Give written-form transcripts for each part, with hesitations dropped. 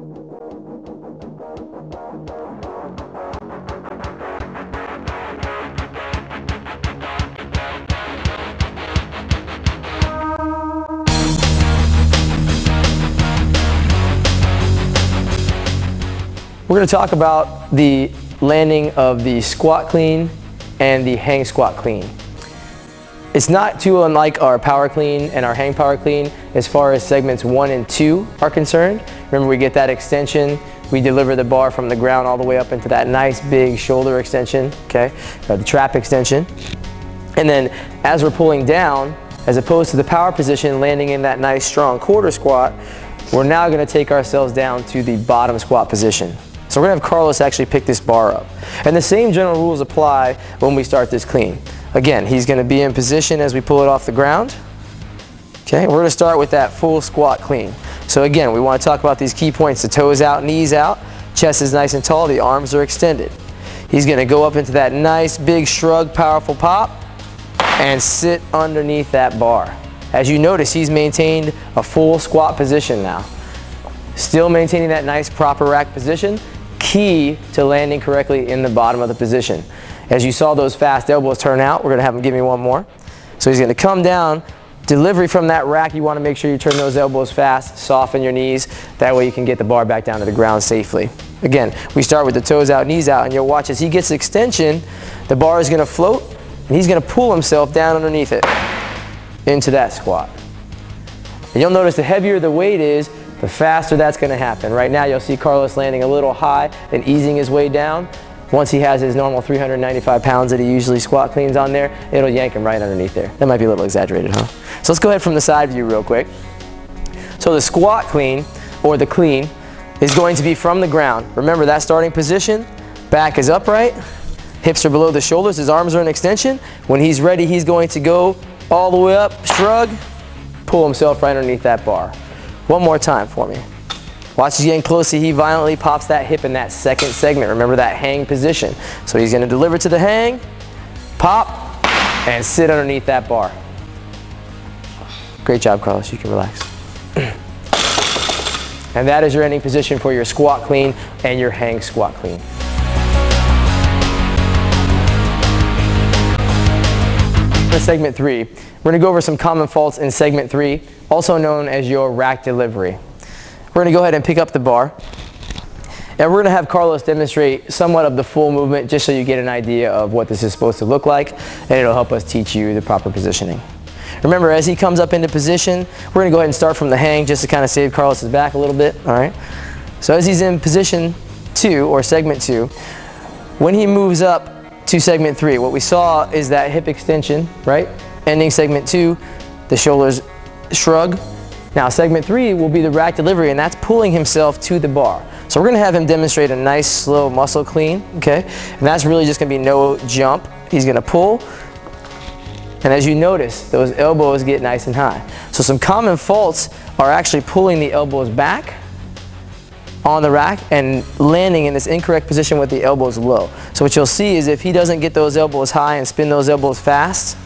We're going to talk about the landing of the squat clean and the hang squat clean. It's not too unlike our power clean and our hang power clean as far as segments 1 and 2 are concerned. Remember, we get that extension, we deliver the bar from the ground all the way up into that nice big shoulder extension, okay, the trap extension. And then as we're pulling down, as opposed to the power position landing in that nice strong quarter squat, we're now going to take ourselves down to the bottom squat position. So we're going to have Carlos actually pick this bar up. And the same general rules apply when we start this clean. Again, he's going to be in position as we pull it off the ground. Okay, we're going to start with that full squat clean. So again, we want to talk about these key points. The toes out, knees out, chest is nice and tall, the arms are extended. He's going to go up into that nice big shrug, powerful pop, and sit underneath that bar. As you notice, he's maintained a full squat position now. Still maintaining that nice proper rack position, key to landing correctly in the bottom of the position. As you saw those fast elbows turn out, we're going to have him give me one more. So he's going to come down, delivery from that rack, you want to make sure you turn those elbows fast, soften your knees, that way you can get the bar back down to the ground safely. Again, we start with the toes out, knees out, and you'll watch as he gets extension, the bar is going to float, and he's going to pull himself down underneath it into that squat. And you'll notice the heavier the weight is, the faster that's going to happen. Right now you'll see Carlos landing a little high and easing his way down. Once he has his normal 395 pounds that he usually squat cleans on there, it'll yank him right underneath there. That might be a little exaggerated, huh? So let's go ahead from the side view real quick. So the squat clean, or the clean, is going to be from the ground. Remember that starting position, back is upright, hips are below the shoulders, his arms are in extension. When he's ready, he's going to go all the way up, shrug, pull himself right underneath that bar. One more time for me. Watch, he's getting close. He violently pops that hip in that second segment. Remember that hang position. So he's going to deliver to the hang, pop, and sit underneath that bar. Great job, Carlos. You can relax. And that is your ending position for your squat clean and your hang squat clean. For segment 3, we're going to go over some common faults in segment 3, also known as your rack delivery. We're going to go ahead and pick up the bar, and we're going to have Carlos demonstrate somewhat of the full movement just so you get an idea of what this is supposed to look like, and it'll help us teach you the proper positioning. Remember, as he comes up into position, we're going to go ahead and start from the hang just to kind of save Carlos's back a little bit. All right. So as he's in position 2 or segment 2, when he moves up to segment 3, what we saw is that hip extension, right? Ending segment 2, the shoulders shrug. Now segment 3 will be the rack delivery, and that's pulling himself to the bar. So we're going to have him demonstrate a nice slow muscle clean, okay? And that's really just going to be no jump. He's going to pull, and as you notice, those elbows get nice and high. So some common faults are actually pulling the elbows back on the rack and landing in this incorrect position with the elbows low. So what you'll see is if he doesn't get those elbows high and spin those elbows fast,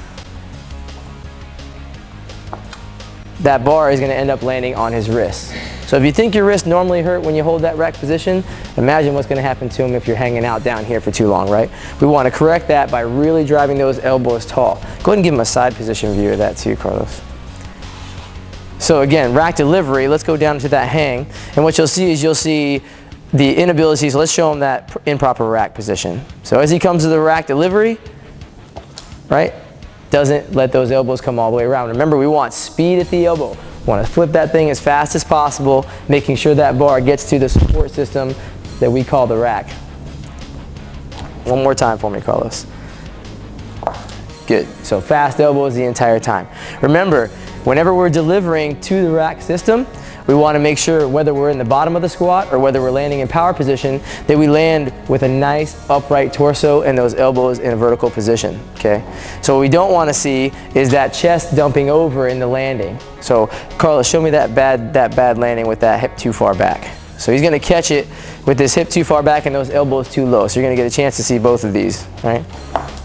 that bar is going to end up landing on his wrist. So if you think your wrist normally hurt when you hold that rack position, imagine what's going to happen to him if you're hanging out down here for too long, right? We want to correct that by really driving those elbows tall. Go ahead and give him a side position view of that too, Carlos. So again, rack delivery, let's go down to that hang, and what you'll see is you'll see the inability, so let's show him that improper rack position. So as he comes to the rack delivery, right, doesn't let those elbows come all the way around. Remember, we want speed at the elbow. We want to flip that thing as fast as possible, making sure that bar gets to the support system that we call the rack. One more time for me, Carlos. Good. So fast elbows the entire time. Remember, whenever we're delivering to the rack system, we want to make sure, whether we're in the bottom of the squat or whether we're landing in power position, that we land with a nice upright torso and those elbows in a vertical position, okay? So what we don't want to see is that chest dumping over in the landing. So Carlos, show me that bad landing with that hip too far back. So he's going to catch it with this hip too far back and those elbows too low. So you're going to get a chance to see both of these, right?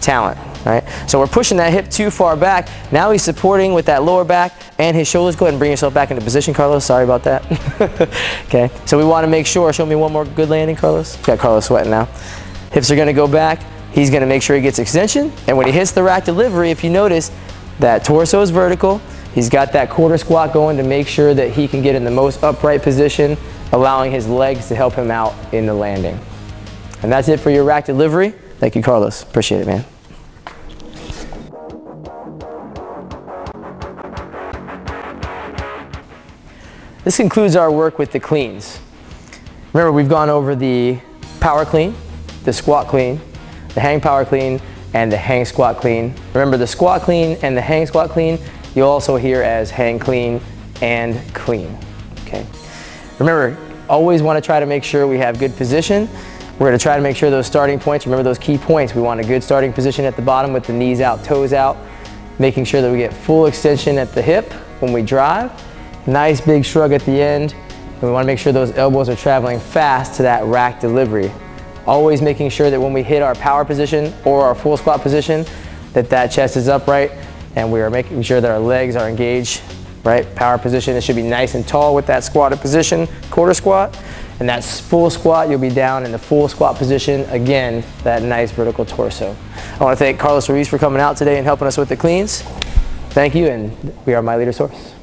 Talent. Right? So we're pushing that hip too far back. Now he's supporting with that lower back and his shoulders. Go ahead and bring yourself back into position, Carlos. Sorry about that. Okay, so we want to make sure, show me one more good landing, Carlos. Got Carlos sweating now. Hips are going to go back. He's going to make sure he gets extension. And when he hits the rack delivery, if you notice, that torso is vertical. He's got that quarter squat going to make sure that he can get in the most upright position, allowing his legs to help him out in the landing. And that's it for your rack delivery. Thank you, Carlos. Appreciate it, man. This concludes our work with the cleans. Remember, we've gone over the power clean, the squat clean, the hang power clean, and the hang squat clean. Remember, the squat clean and the hang squat clean, you'll also hear as hang clean and clean. Okay. Remember, always want to try to make sure we have good position. We're going to try to make sure those starting points, remember those key points, we want a good starting position at the bottom with the knees out, toes out, making sure that we get full extension at the hip when we drive. Nice big shrug at the end, and we want to make sure those elbows are traveling fast to that rack delivery. Always making sure that when we hit our power position or our full squat position, that chest is upright and we are making sure that our legs are engaged, right? Power position, it should be nice and tall with that squatted position, quarter squat. And that full squat, you'll be down in the full squat position. Again, that nice vertical torso. I want to thank Carlos Ruiz for coming out today and helping us with the cleans. Thank you, and we are My Leader Source.